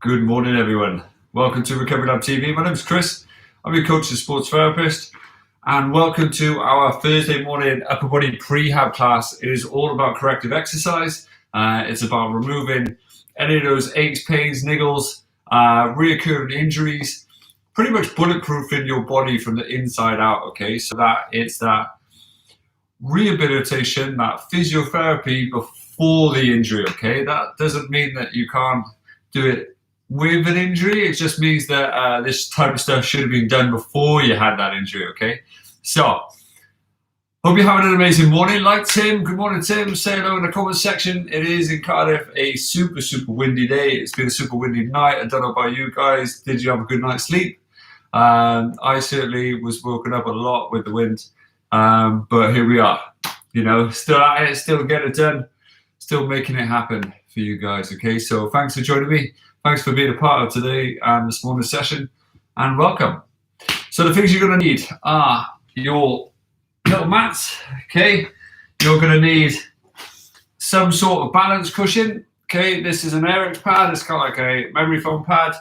Good morning, everyone. Welcome to Recovery Lab TV. My name is Chris. I'm your coach and sports therapist, and welcome to our Thursday morning upper body prehab class. It is all about corrective exercise. It's about removing any of those aches, pains, niggles, reoccurring injuries, pretty much bulletproofing your body from the inside out. Okay, so that it's that rehabilitation, that physiotherapy before the injury. Okay, that doesn't mean that you can't do it with an injury. It just means that this type of stuff should have been done before you had that injury. Okay, so hope you're having an amazing morning. Like Tim, good morning Tim, say hello in the comment section. It is in Cardiff a super windy day. It's been a super windy night. I don't know about you guys, did you have a good night's sleep? I certainly was woken up a lot with the wind, but here we are, you know, still at it, still get it done, still making it happen for you guys. Okay, so thanks for joining me. Thanks for being a part of today and this morning's session, and welcome. So the things you're going to need are your little mats. Okay, you're going to need some sort of balance cushion. Okay, this is an Eric pad. It's kind of like a memory foam pad.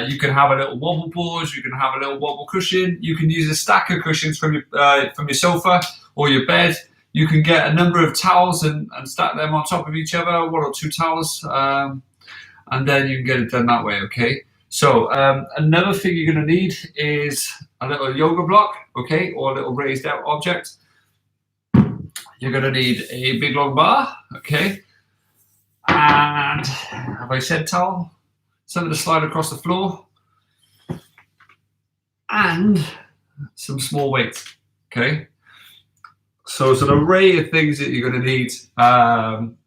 You can have a little wobble board. You can have a little wobble cushion. You can use a stack of cushions from your sofa or your bed. You can get a number of towels and stack them on top of each other, one or two towels. And then you can get it done that way, okay? So another thing you're going to need is a little yoga block, okay, or a little raised out object. You're going to need a big long bar, okay? And have I said towel? Something to slide across the floor. And some small weights, okay? So it's an array of things that you're going to need.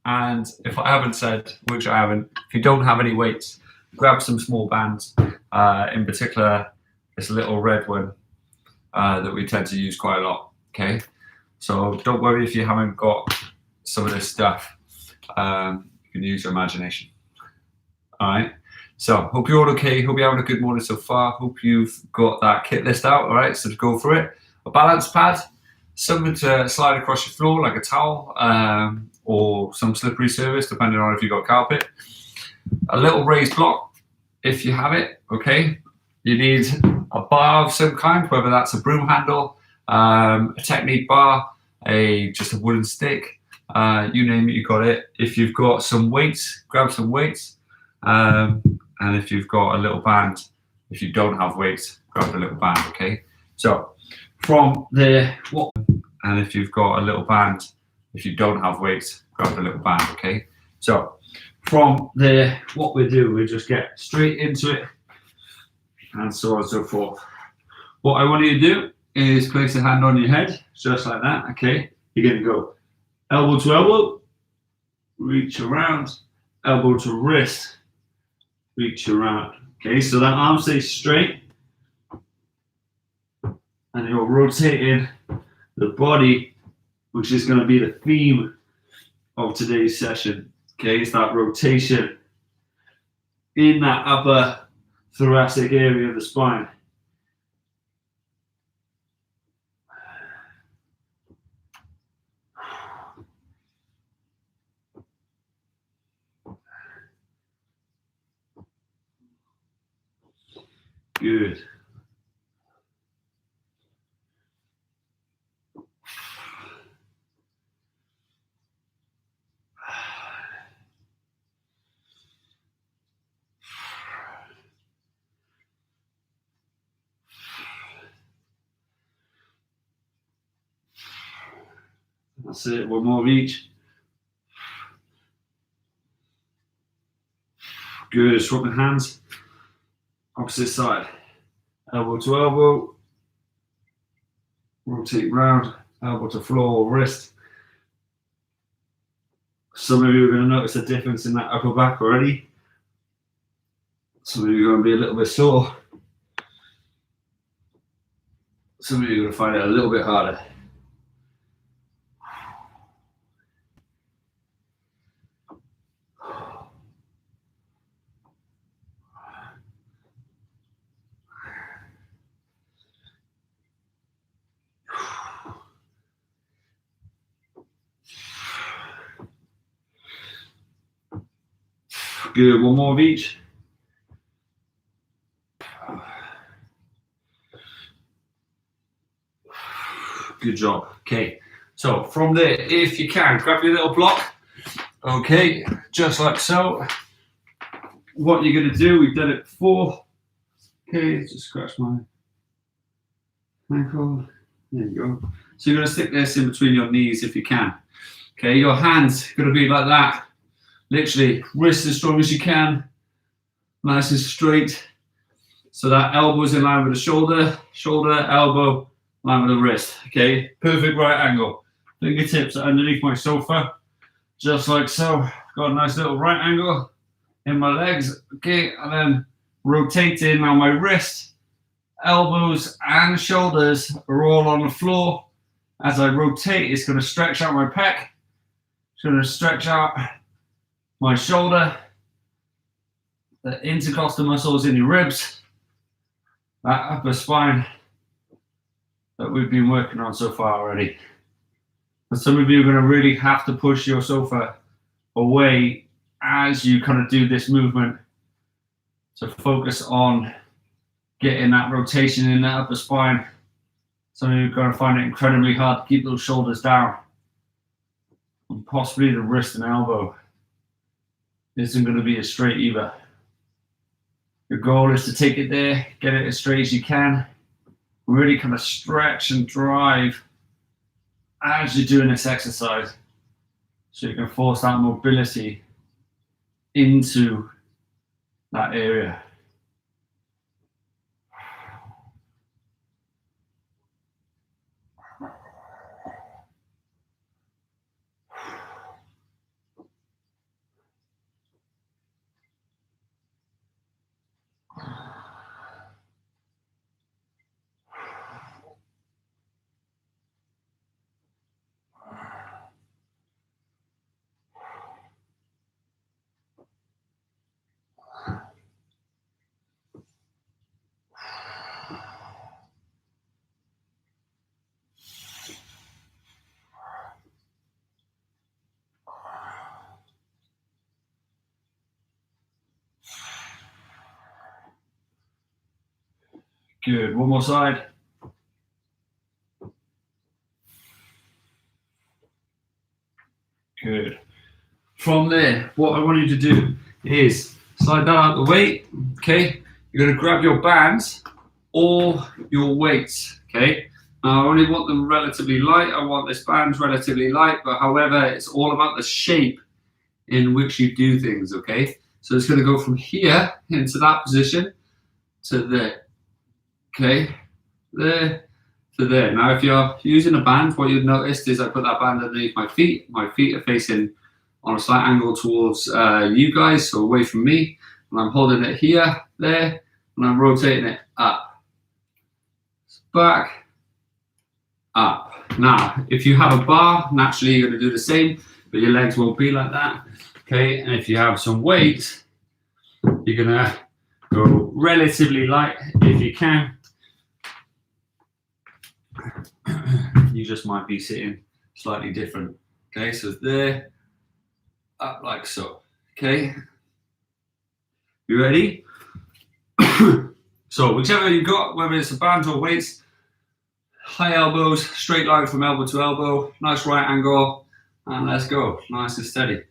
And if I haven't said, which I haven't, if you don't have any weights, grab some small bands. In particular, this little red one that we tend to use quite a lot. Okay, so don't worry if you haven't got some of this stuff. You can use your imagination. All right. So hope you're all okay. Hope you're having a good morning so far. Hope you've got that kit list out. All right. So go for it. A balance pad. Something to slide across your floor like a towel or some slippery surface, depending on if you've got carpet. A little raised block, if you have it, okay. You need a bar of some kind, whether that's a broom handle, a technique bar, just a wooden stick, you name it, you got it. If you've got some weights, grab some weights. And if you've got a little band, if you don't have weights, grab a little band, okay. So from there, and if you've got a little band, if you don't have weights, grab a little band, okay? So from there, what we do, we just get straight into it and so on and so forth. What I want you to do is place a hand on your head, just like that, okay? You're gonna go elbow to elbow, reach around, elbow to wrist, reach around, okay? So that arm stays straight, and you're rotating the body, which is going to be the theme of today's session. Okay, it's that rotation in that upper thoracic area of the spine. Good. That's it, one more of each. Good, swap the hands, opposite side. Elbow to elbow, rotate round, elbow to floor or wrist. Some of you are going to notice a difference in that upper back already. Some of you are going to be a little bit sore. Some of you are going to find it a little bit harder. Good, one more of each. Good job. Okay, so from there, if you can, grab your little block. Okay, just like so. What you're going to do, we've done it before. Okay, just scratch my ankle. There you go. So you're going to stick this in between your knees if you can. Okay, your hands are going to be like that. Literally, wrist as strong as you can. Nice and straight. So that elbow's in line with the shoulder, elbow, line with the wrist. Okay, perfect right angle. Fingertips are underneath my sofa, just like so. Got a nice little right angle in my legs. Okay, and then rotating now my wrist, elbows and shoulders are all on the floor. As I rotate, it's going to stretch out my pec. It's going to stretch out my shoulder, the intercostal muscles in your ribs, that upper spine that we've been working on so far already. But some of you are going to really have to push your sofa away as you kind of do this movement. So focus on getting that rotation in that upper spine. Some of you are going to find it incredibly hard to keep those shoulders down. And possibly the wrist and elbow isn't going to be as straight either. Your goal is to take it there, get it as straight as you can. Really kind of stretch and drive as you're doing this exercise, so you can force that mobility into that area. Good, one more side. Good. From there, what I want you to do is slide that out of the way, okay? You're gonna grab your bands or your weights, okay? Now I only want them relatively light. I want this band relatively light, but however, it's all about the shape in which you do things, okay? So it's gonna go from here into that position to there. Okay, there to there. Now, if you're using a band, what you've noticed is I put that band underneath my feet. My feet are facing on a slight angle towards you guys, so away from me. And I'm holding it here, there, and I'm rotating it up, back, up. Now, if you have a bar, naturally you're going to do the same, but your legs won't be like that. Okay, and if you have some weight, you're going to go relatively light if you can. You just might be sitting slightly different. Okay, so there, up like so. Okay, you ready? So whichever you got, whether it's a band or weights, high elbows, straight line from elbow to elbow, nice right angle, and let's go, nice and steady.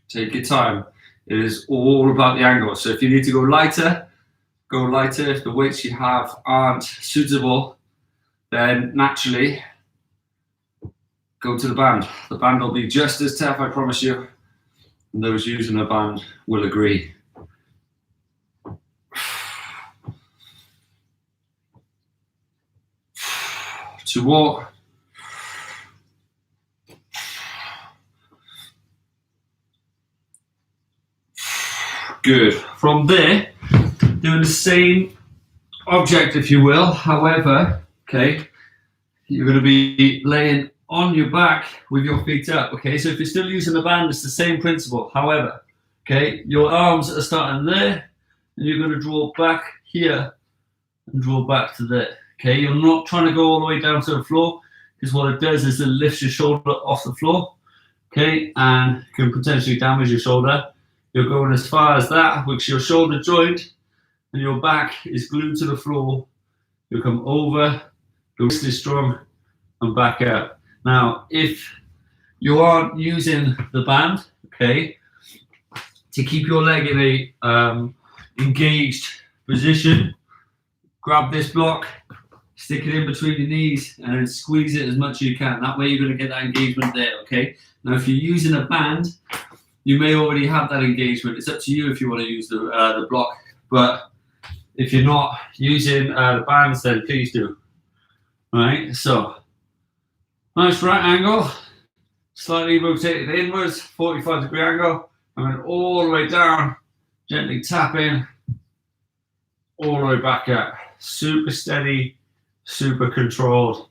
Take your time. It is all about the angle. So if you need to go lighter, go lighter. If the weights you have aren't suitable, then naturally go to the band. The band will be just as tough, I promise you. And those using a band will agree. To walk. Good. From there, doing the same object, if you will. However, okay, you're going to be laying on your back with your feet up. Okay, so if you're still using the band, it's the same principle. However, okay, your arms are starting there, and you're going to draw back here and draw back to there. Okay, you're not trying to go all the way down to the floor, because what it does is it lifts your shoulder off the floor. Okay, and can potentially damage your shoulder. You're going as far as that, which your shoulder joint and your back is glued to the floor, You'll come over, the wrist is strong, and back up. Now, if you aren't using the band, okay, to keep your leg in a engaged position, grab this block, stick it in between your knees, and then squeeze it as much as you can. That way you're going to get that engagement there, okay? Now, if you're using a band, you may already have that engagement. It's up to you if you want to use the block, but if you're not using the bands, then please do. All right, so nice right angle, slightly rotated inwards, 45-degree angle, and then all the way down, gently tap in, all the way back up. Super steady, super controlled.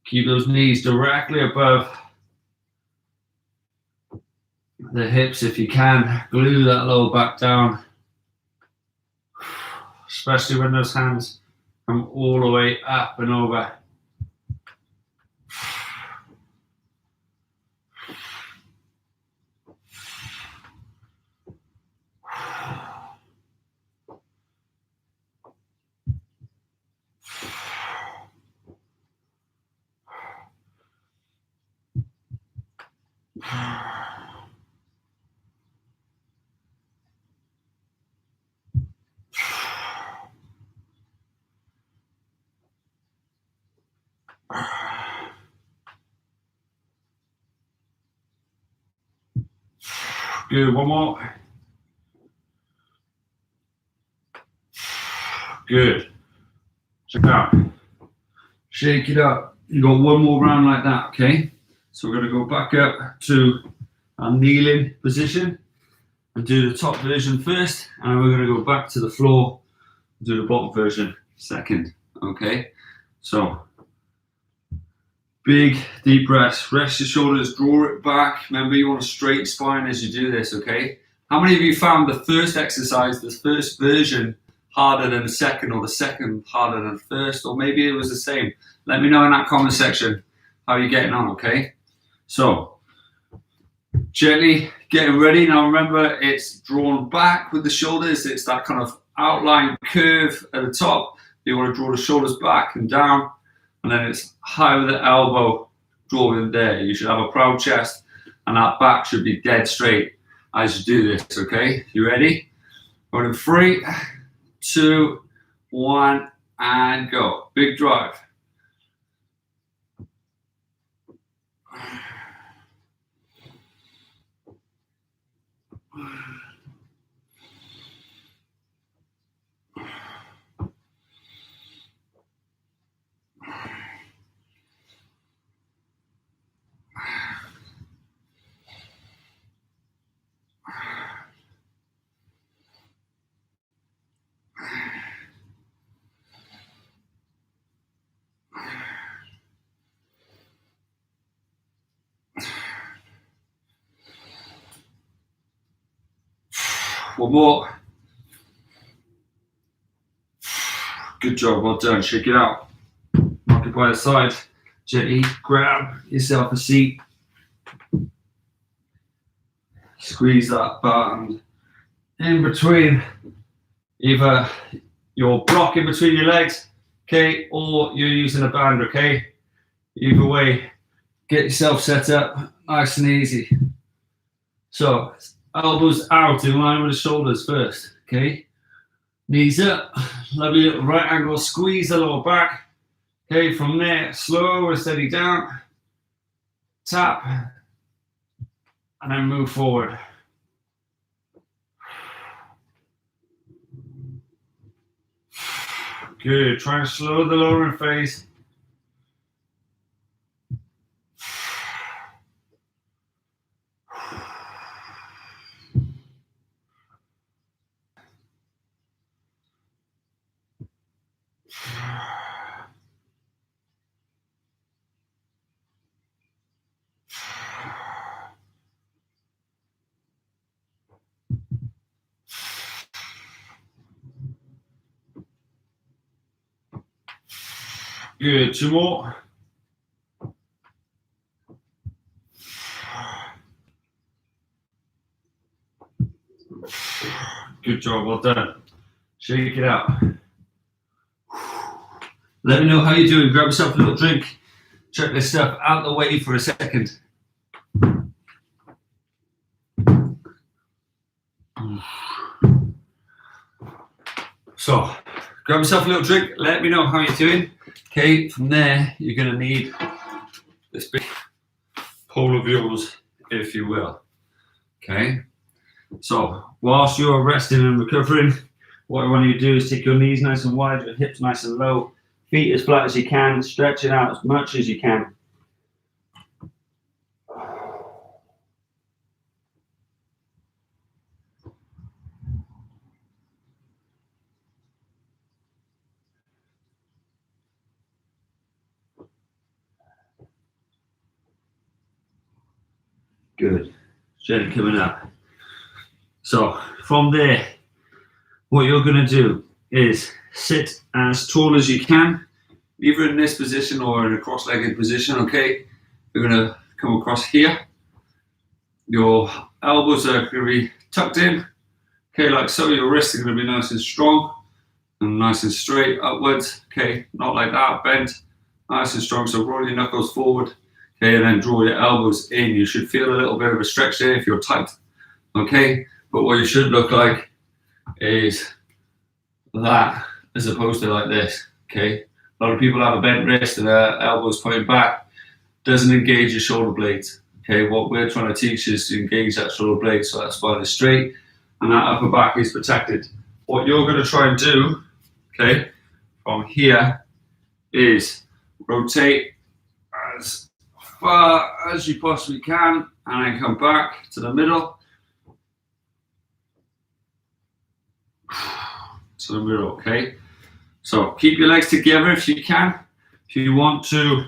Keep those knees directly above the hips if you can. Glue that lower back down, especially when those hands come all the way up and over. Good, one more. Good. Check it out. Shake it up. You got one more round like that, okay? So we're going to go back up to our kneeling position and do the top version first, and we're going to go back to the floor and do the bottom version second, okay? So big deep breaths, rest your shoulders, draw it back. Remember, you want a straight spine as you do this, okay? How many of you found the first exercise, the first version, harder than the second, or the second harder than the first, or maybe it was the same? Let me know in that comment section how you're getting on, okay? So gently getting ready. Now remember, it's drawn back with the shoulders. It's that kind of outline curve at the top. You want to draw the shoulders back and down, and then it's high with the elbow drawn in there. You should have a proud chest, and that back should be dead straight as you do this, okay? You ready? Going in 3, 2, 1, and go. Big drive. One more. Good job, well done. Shake it out. Knock it by the side. Gently grab yourself a seat. Squeeze that band in between. Either you're blocking between your legs, okay, or you're using a band, okay? Either way, get yourself set up nice and easy. So, elbows out in line with the shoulders first, okay? Knees up, lovely little right angle, squeeze the lower back. Okay, from there, slow and steady down, tap, and then move forward. Good, try and slow the lowering phase. Good, 2 more. Good job, well done. Shake it out. Let me know how you're doing. Grab yourself a little drink. Check this stuff out the way for a second. So, grab yourself a little drink. Let me know how you're doing. Okay, from there, you're going to need this big pole of yours, if you will. Okay, so whilst you're resting and recovering, what I want you to do is take your knees nice and wide, your hips nice and low, feet as flat as you can, stretch it out as much as you can. Good. Gently coming up. So from there, what you're going to do is sit as tall as you can, either in this position or in a cross-legged position, okay? You're going to come across here. Your elbows are going to be tucked in, okay, like so. Your wrists are going to be nice and strong and nice and straight upwards, okay? Not like that, bent, nice and strong. So roll your knuckles forward, okay, and then draw your elbows in. You should feel a little bit of a stretch there if you're tight, okay? But what you should look like is that as opposed to like this, okay? A lot of people have a bent wrist and their elbows pointing back. Doesn't engage your shoulder blades, okay? What we're trying to teach is to engage that shoulder blade so that spine is straight and that upper back is protected. What you're going to try and do, okay, from here is rotate as far as you possibly can and then come back to the middle. To the middle, okay? So keep your legs together if you can. If you want to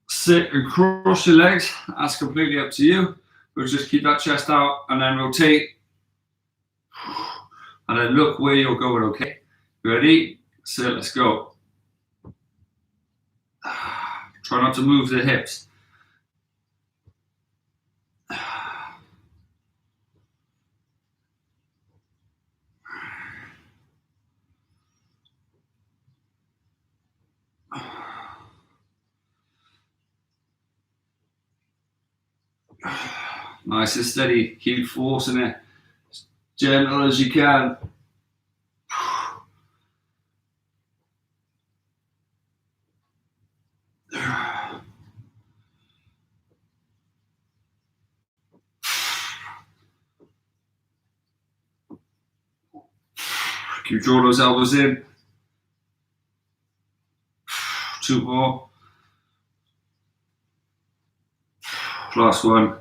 sit and cross your legs, that's completely up to you. But just keep that chest out and then rotate. And then look where you're going, okay? Ready? So let's go. Try not to move the hips. Nice and steady. Keep forcing it as gentle as you can. Keep drawing those elbows in. 2 more. Last one.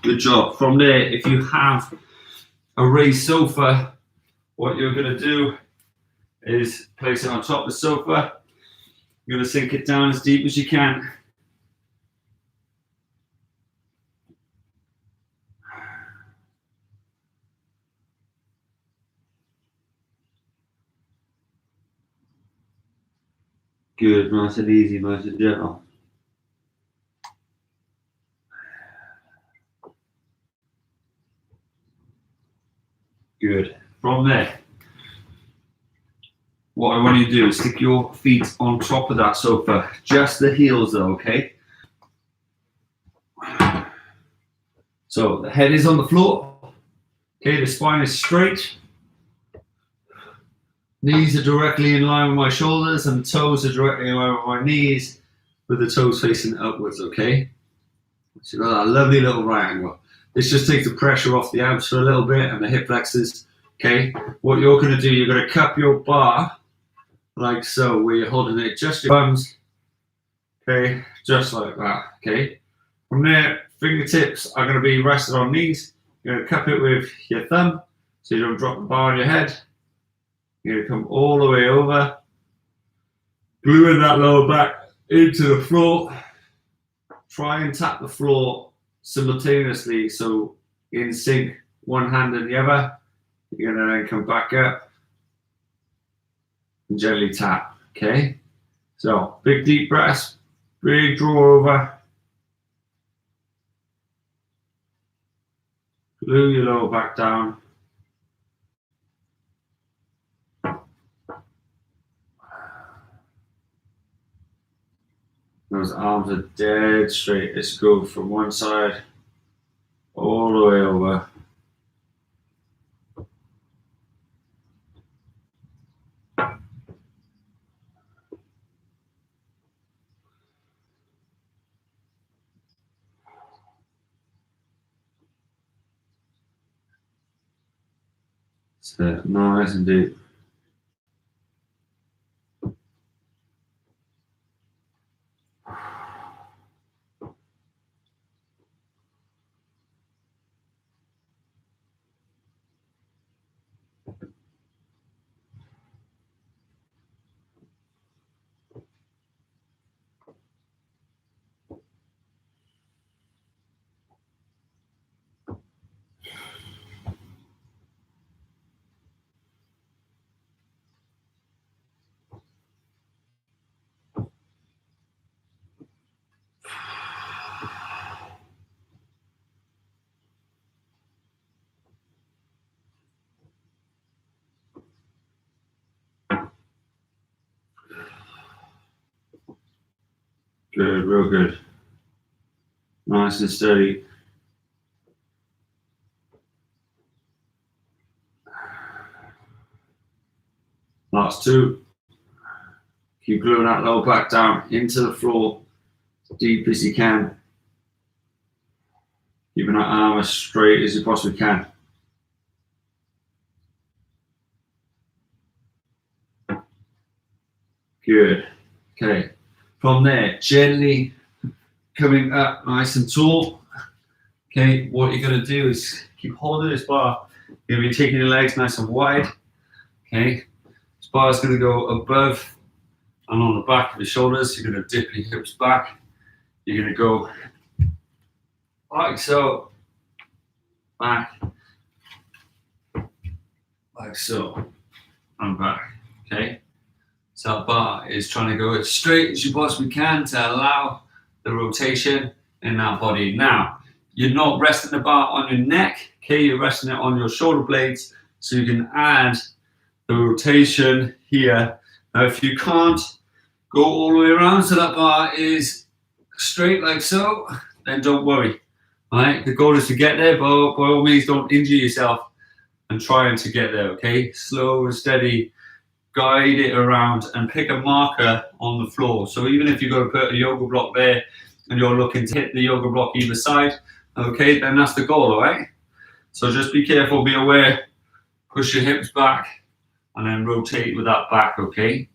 Good job. From there, if you have a raised sofa, what you're going to do is place it on top of the sofa. You're going to sink it down as deep as you can. Good, nice and easy, nice and gentle. Good. From there, what I want you to do is stick your feet on top of that sofa, just the heels though, okay? So the head is on the floor, okay, the spine is straight, knees are directly in line with my shoulders and toes are directly in line with my knees, with the toes facing upwards, okay? So you've got that lovely little right angle. This just takes the pressure off the abs for a little bit and the hip flexors, okay? What you're gonna do, you're gonna cup your bar like so, where you're holding it, just your thumbs, okay? Just like that, okay? From there, fingertips are gonna be rested on knees. You're gonna cup it with your thumb, so you don't drop the bar on your head. You're gonna come all the way over, gluing that lower back into the floor. Try and tap the floor simultaneously, so in sync, one hand and the other. You're gonna then come back up and gently tap, okay? So big deep breaths, big draw over. Glue your lower back down. Those arms are dead straight. Let's go from one side all the way over. So nice and deep. Good, real good. Nice and steady. Last two. Keep gluing that lower back down into the floor as deep as you can. Keeping that arm as straight as you possibly can. Good. Okay. From there, gently coming up nice and tall. Okay, what you're going to do is keep holding this bar. You're going to be taking your legs nice and wide. Okay, this bar is going to go above and on the back of the shoulders. You're going to dip your hips back. You're going to go like so, back, like so, and back. Okay, so that bar is trying to go as straight as you possibly can to allow the rotation in that body. Now, you're not resting the bar on your neck, okay? You're resting it on your shoulder blades, so you can add the rotation here. Now, if you can't go all the way around so that bar is straight like so, then don't worry, all right? The goal is to get there, but by all means, don't injure yourself and trying to get there, okay? Slow and steady, guide it around and pick a marker on the floor. So even if you're going to put a yoga block there and you're looking to hit the yoga block either side, okay, then that's the goal, all right? So just be careful, be aware, push your hips back, and then rotate with that back, okay?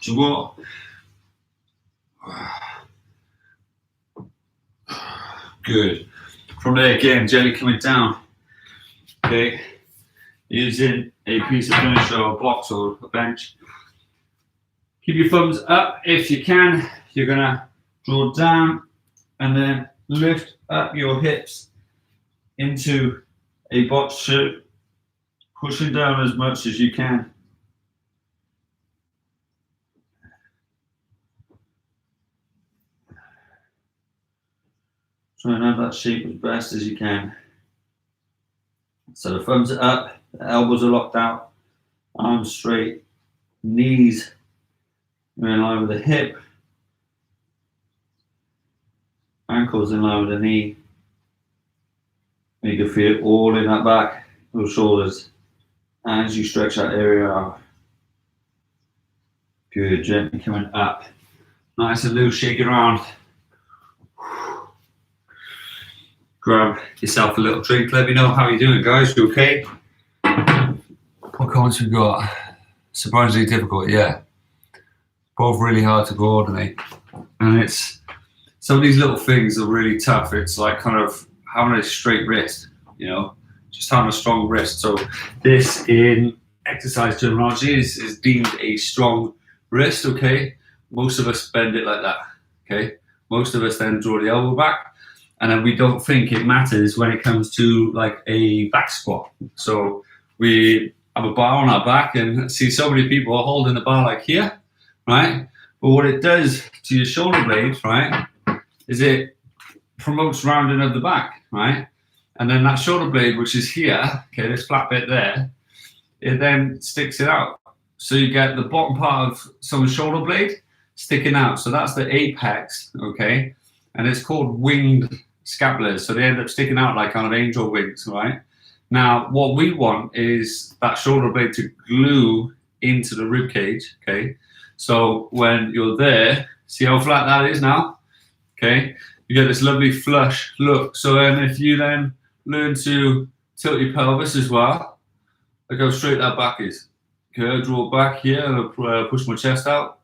So what? Good. From there, again, gently coming down, okay? Using a piece of furniture or a box or a bench. Keep your thumbs up if you can. You're gonna draw down and then lift up your hips into a box shape, pushing down as much as you can. Try and have that shape as best as you can. So the thumbs are up, the elbows are locked out, arms straight, knees are in line with the hip, ankles in line with the knee. You can feel it all in that back, those shoulders, as you stretch that area out. Good, gently coming up. Nice and loose, shake it around. grab yourself a little drink. Let me know how you're doing, guys. You okay? What comments we got? Surprisingly difficult, yeah. Both really hard to coordinate. And it's, some of these little things are really tough. It's like kind of having a straight wrist, you know, just having a strong wrist. So this in exercise terminology is deemed a strong wrist, okay? Most of us bend it like that, okay? Most of us then draw the elbow back, and then we don't think it matters when it comes to like a back squat. So we have a bar on our back and see so many people are holding the bar like here, right? But what it does to your shoulder blades, right, is it promotes rounding of the back, right? And then that shoulder blade, which is here, okay, this flat bit there, it then sticks it out. So you get the bottom part of someone's shoulder blade sticking out. So that's the apex, okay? And it's called winged scapulars. So they end up sticking out like kind of angel wings, right? Now, what we want is that shoulder blade to glue into the rib cage, okay? So when you're there, see how flat that is now? Okay, you get this lovely flush look. So then if you then learn to tilt your pelvis as well, look how straight that back is. Okay, I draw back here and I push my chest out.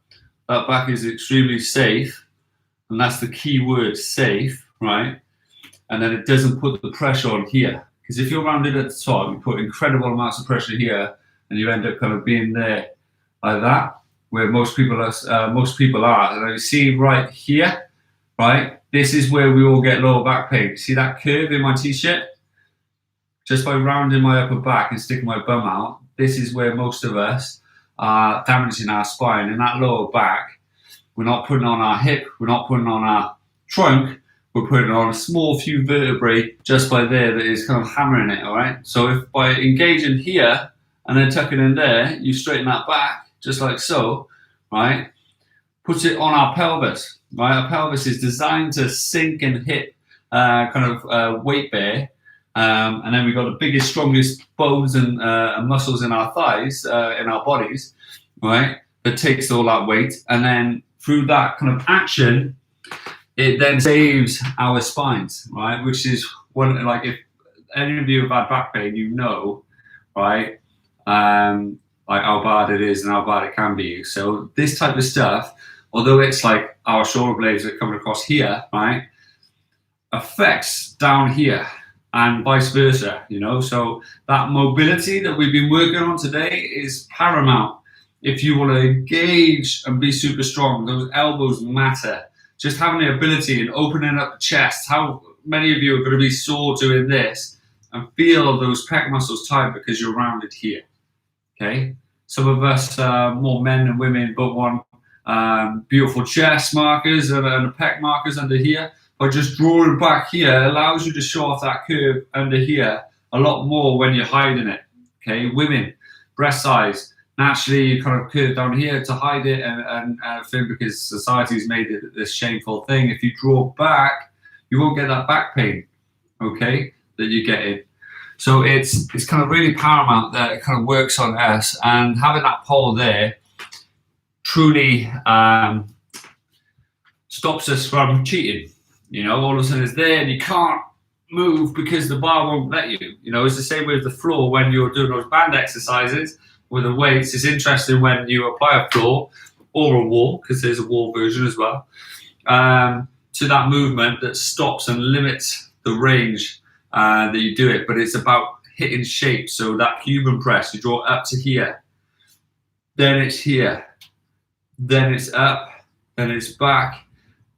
That back is extremely safe, and that's the key word, safe, right? And then it doesn't put the pressure on here. Because if you're rounded at the top, you put incredible amounts of pressure here, and you end up kind of being there like that, where most people are. And you see right here, right? This is where we all get lower back pain. See that curve in my t-shirt? Just by rounding my upper back and sticking my bum out, this is where most of us are damaging our spine. In that lower back, we're not putting on our hip, we're not putting on our trunk, we're putting on a small few vertebrae just by there that is kind of hammering it, all right? So if by engaging here and then tucking in there, you straighten that back, just like so, right? Puts it on our pelvis, right? Our pelvis is designed to sink and hit weight bear. And then we've got the biggest, strongest bones and muscles in our thighs, in our bodies, right? That takes all that weight. And then through that kind of action, it then saves our spines, right? Which is one, like if any of you have had back pain, you know, right? Like how bad it is and how bad it can be. So this type of stuff, although it's like our shoulder blades are coming across here, right, affects down here and vice versa, you know. So that mobility that we've been working on today is paramount. If you want to engage and be super strong, those elbows matter. Just having the ability and opening up the chest. How many of you are going to be sore doing this and feel those pec muscles tight because you're rounded here? Okay, some of us, more men and women, but want beautiful chest markers and pec markers under here. But just drawing back here allows you to show off that curve under here a lot more when you're hiding it. Okay, women, breast size, naturally you kind of curve down here to hide it and thing because society's made it this shameful thing. If you draw back, you won't get that back pain, okay, that you're getting. So it's kind of really paramount that it kind of works on us, and having that pole there truly stops us from cheating. You know, all of a sudden it's there and you can't move because the bar won't let you. You know, it's the same with the floor when you're doing those band exercises with the weights. It's interesting when you apply a floor or a wall, because there's a wall version as well, to that movement that stops and limits the range that you do it. But it's about hitting shape. So that Cuban press, you draw up to here, then it's here, then it's up, then it's back,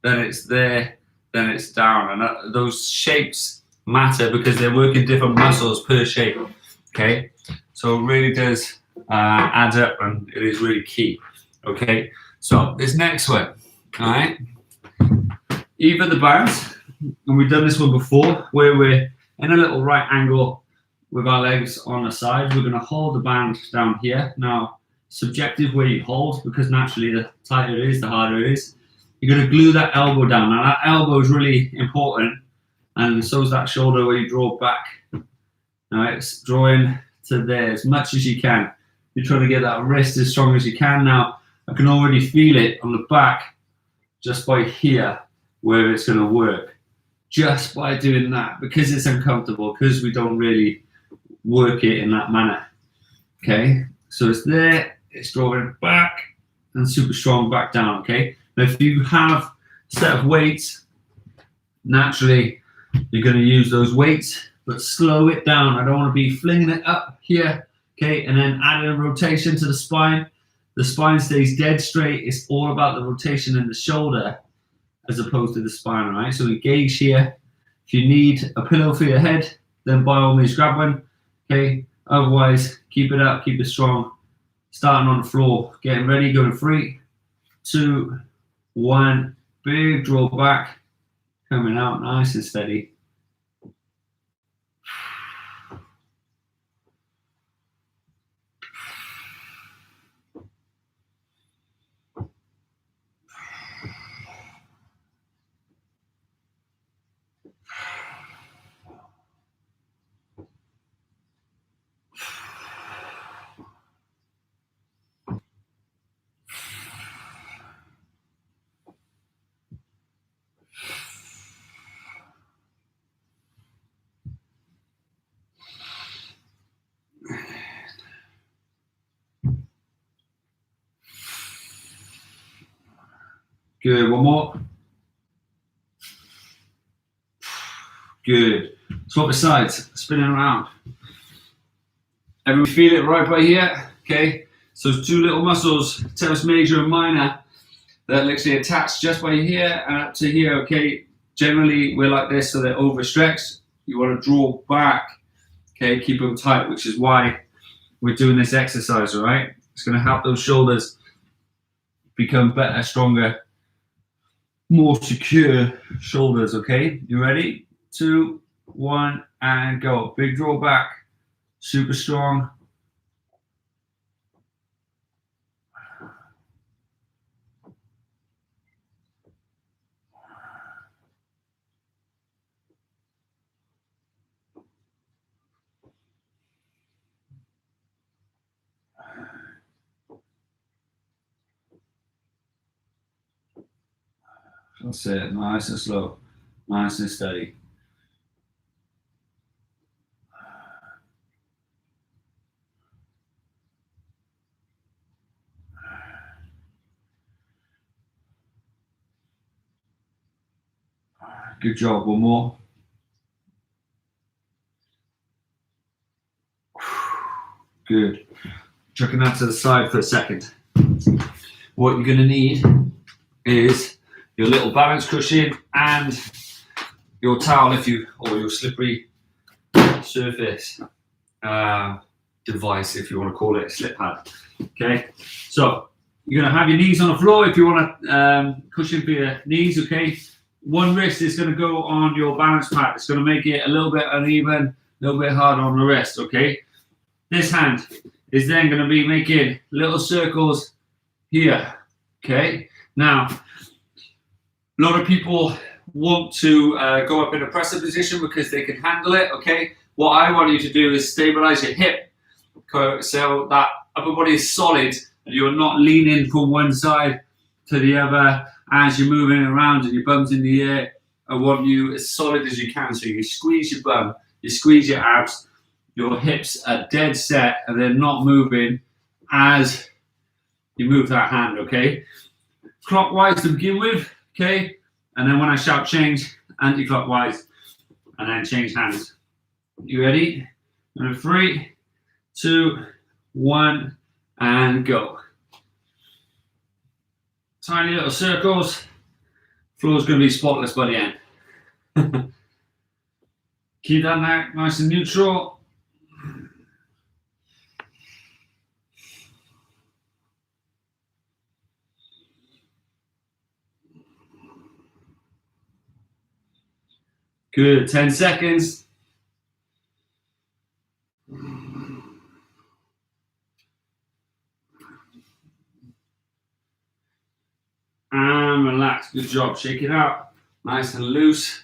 then it's there, then it's down. And those shapes matter because they're working different muscles per shape, okay? So it really does add up, and it is really key, okay? So this next one, all right? Even the bounce, and we've done this one before, where we're in a little right angle with our legs on the side. We're gonna hold the band down here. Now, subjective where you hold, because naturally the tighter it is, the harder it is. You're going to glue that elbow down. Now that elbow is really important, and so is that shoulder where you draw back. All right, it's drawing to there as much as you can. You're trying to get that wrist as strong as you can. Now, I can already feel it on the back just by here where it's going to work. just by doing that, because it's uncomfortable, because we don't really work it in that manner. Okay, so it's there, it's drawing back and super strong back down. Okay, now if you have a set of weights, naturally you're going to use those weights, but slow it down. I don't want to be flinging it up here, okay, and then adding a rotation to the spine. The spine stays dead straight. It's all about the rotation in the shoulder as opposed to the spine, all right? So engage here. If you need a pillow for your head, then by all means grab one, okay? Otherwise, keep it up, keep it strong. Starting on the floor, getting ready, going 3, 2, 1. Big draw back, coming out nice and steady. Good, one more. Good. Swap the sides, spinning around. Everyone feel it right by here, okay? So there's 2 little muscles, teres major and minor, that literally attach just by here and up to here, okay? Generally, we're like this, so they're overstretched. You want to draw back, okay? Keep them tight, which is why we're doing this exercise, all right? It's going to help those shoulders become better, stronger, more secure shoulders, okay? You ready? 2, 1, and go. Big draw back, super strong. That's it, nice and slow, nice and steady. Good job, one more. Good. Chucking that to the side for a second. What you're going to need is your little balance cushion and your towel, or your slippery surface device, if you want to call it a slip pad. Okay, so you're going to have your knees on the floor if you want a cushion for your knees. Okay, one wrist is going to go on your balance pad. It's going to make it a little bit uneven, a little bit hard on the wrist. Okay, this hand is then going to be making little circles here. Okay, now a lot of people want to go up in a presser position because they can handle it. Okay, what I want you to do is stabilize your hip so that upper body is solid and you're not leaning from one side to the other as you're moving around and your bum's in the air. I want you as solid as you can. So you squeeze your bum, you squeeze your abs, your hips are dead set and they're not moving as you move that hand, okay? Clockwise to begin with, okay? And then when I shout change, anti-clockwise, and then change hands. You ready? 3, 2, 1, and go. Tiny little circles. Floor's going to be spotless by the end. Keep that neck nice and neutral. Good, 10 seconds. And relax, good job. Shake it out, nice and loose.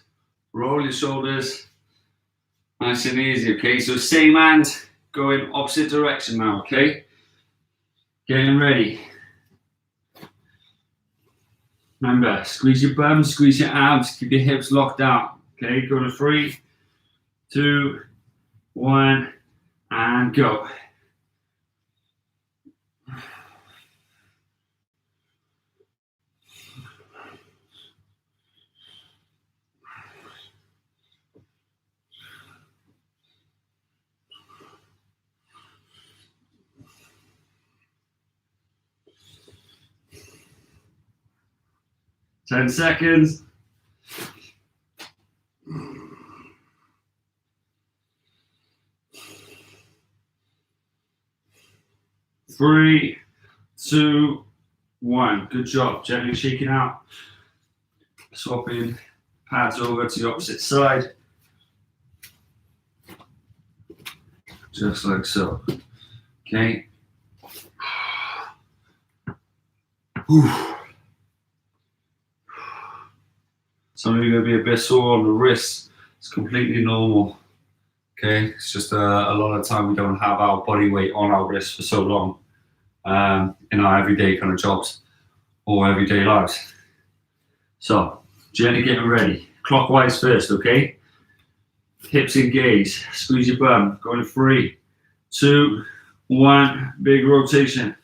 Roll your shoulders, nice and easy, okay? So same hand, going opposite direction now, okay? Getting ready. Remember, squeeze your bum, squeeze your abs, keep your hips locked out, Okay, go to 3, 2, 1, and go. Ten seconds. 3, 2, 1. Good job. Gently shaking out. Swapping pads over to the opposite side. Just like so. Okay. Some of you are going to be a bit sore on the wrists. It's completely normal. Okay, it's just a lot of time we don't have our body weight on our wrists for so long in our everyday kind of jobs or everyday lives. So, gently getting ready. Clockwise first, okay? Hips engaged. Squeeze your bum. Going to 3, 2, 1. Big rotation.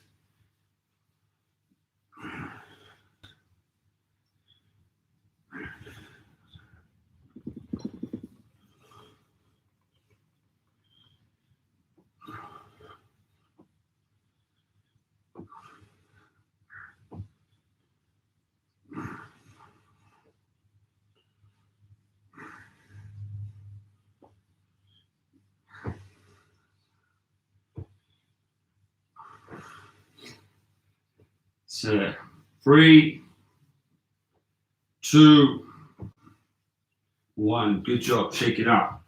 So, 3, 2, 1. Good job. Shake it up.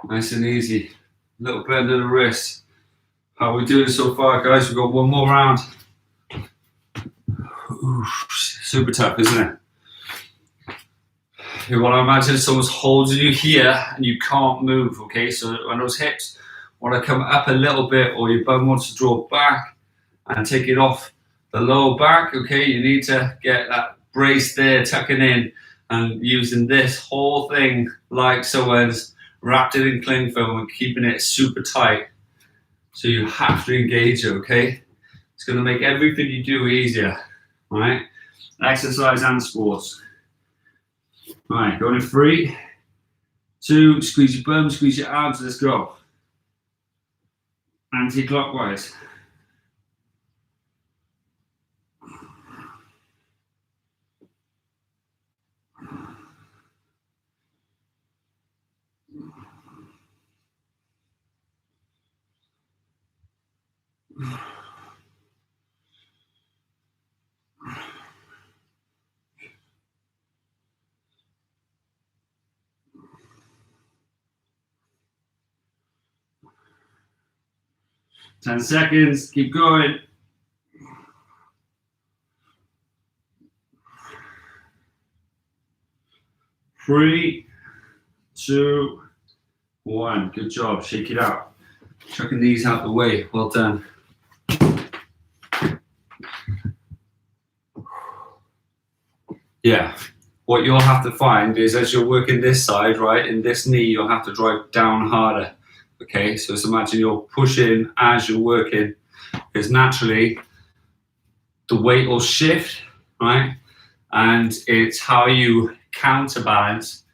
Nice and easy. Little bend of the wrist. How are we doing so far, guys? We've got one more round. Oof, super tough, isn't it? You want to imagine someone's holding you here and you can't move, okay? So when those hips want to come up a little bit or your bum wants to draw back and take it off the lower back, okay? You need to get that brace there, tucking in and using this whole thing like someone's wrapped it in cling film and keeping it super tight. So you have to engage it, okay? It's going to make everything you do easier, all right? Exercise and sports. All right, going in 3, 2, squeeze your bum, squeeze your abs, let's go. Anti-clockwise. Ten seconds, keep going. 3, 2, 1. Good job. Shake it out. Chucking these out the way. Well done. Yeah. What you'll have to find is as you're working this side, right, in this knee, you'll have to drive down harder. Okay, so just imagine you're pushing as you're working, because naturally the weight will shift, right? And it's how you counterbalance,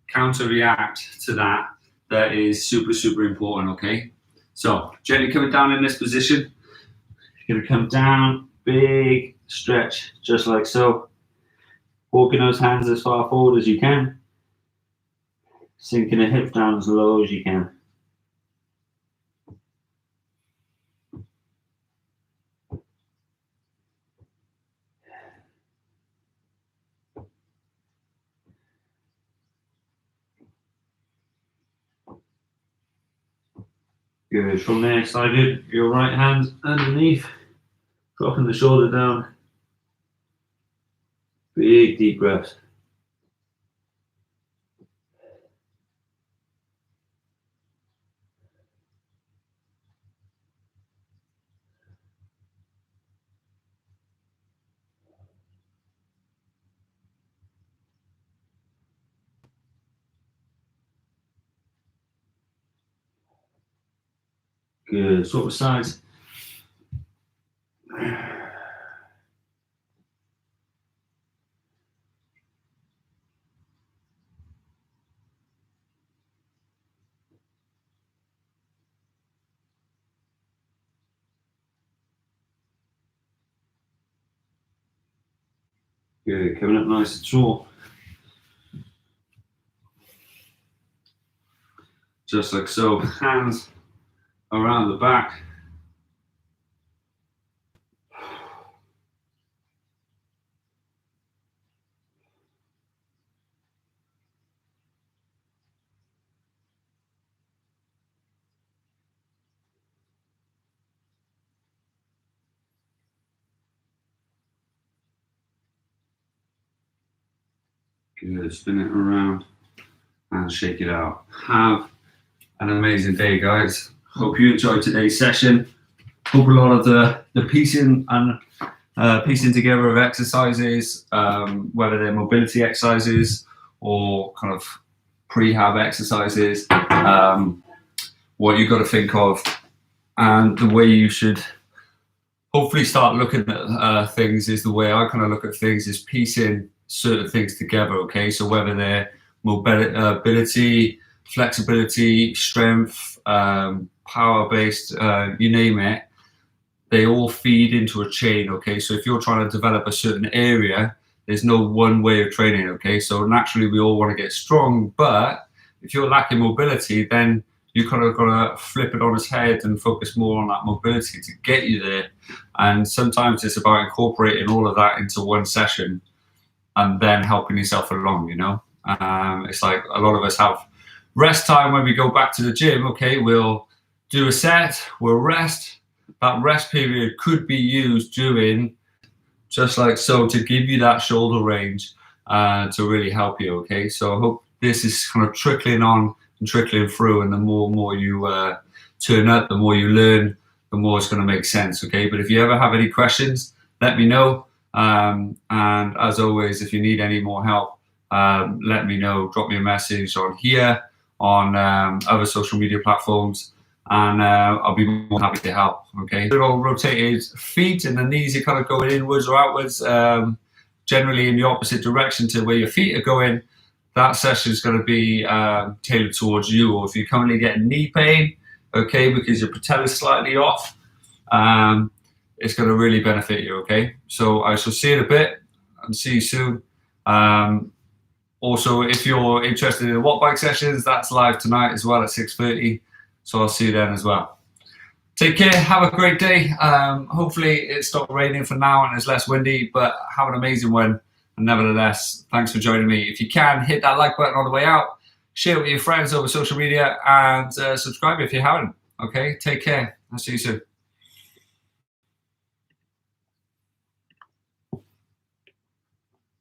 counter-react to that that is super, super important, okay? So gently coming down in this position. You're gonna come down, big stretch, just like so. Walking those hands as far forward as you can. Sinking the hips down as low as you can. Good. From there, slide in your right hand underneath, dropping the shoulder down. Big deep breaths. Good. Swap the sides. Good. Coming up nice and short. Just like so. Hands around the back. Good. Spin it around and shake it out. Have an amazing day, guys. Hope you enjoyed today's session. Hope a lot of the piecing and piecing together of exercises, whether they're mobility exercises or kind of prehab exercises, what you've got to think of, and the way you should hopefully start looking at things is the way I kind of look at things is piecing certain things together. Okay, so whether they're mobility, flexibility, strength, power-based, you name it, they all feed into a chain. Okay, so if you're trying to develop a certain area, there's no one way of training. Okay, so naturally we all want to get strong, but if you're lacking mobility, then you kind of got to flip it on its head and focus more on that mobility to get you there. And sometimes it's about incorporating all of that into one session and then helping yourself along, you know. It's like a lot of us have rest time when we go back to the gym. Okay, we'll do a set, we'll rest. That rest period could be used during, just like so, to give you that shoulder range to really help you. Okay, so I hope this is kind of trickling on and trickling through, and the more you turn up, the more you learn, the more it's going to make sense. Okay, but if you ever have any questions, let me know. And as always, if you need any more help, let me know. Drop me a message on here, on other social media platforms, and I'll be more happy to help. Okay, little rotated feet, and the knees are kind of going inwards or outwards, generally in the opposite direction to where your feet are going. That session is going to be tailored towards you. Or if you're currently getting knee pain, okay, because your patella is slightly off, it's going to really benefit you. Okay, so I shall see you in a bit and see you soon. Also, if you're interested in the watt bike sessions, that's live tonight as well at 6:30. So I'll see you then as well. Take care. Have a great day. Hopefully it stopped raining for now and it's less windy, but have an amazing one. And nevertheless, thanks for joining me. If you can, hit that like button on the way out, share it with your friends over social media, and subscribe if you haven't. Okay, take care. I'll see you soon.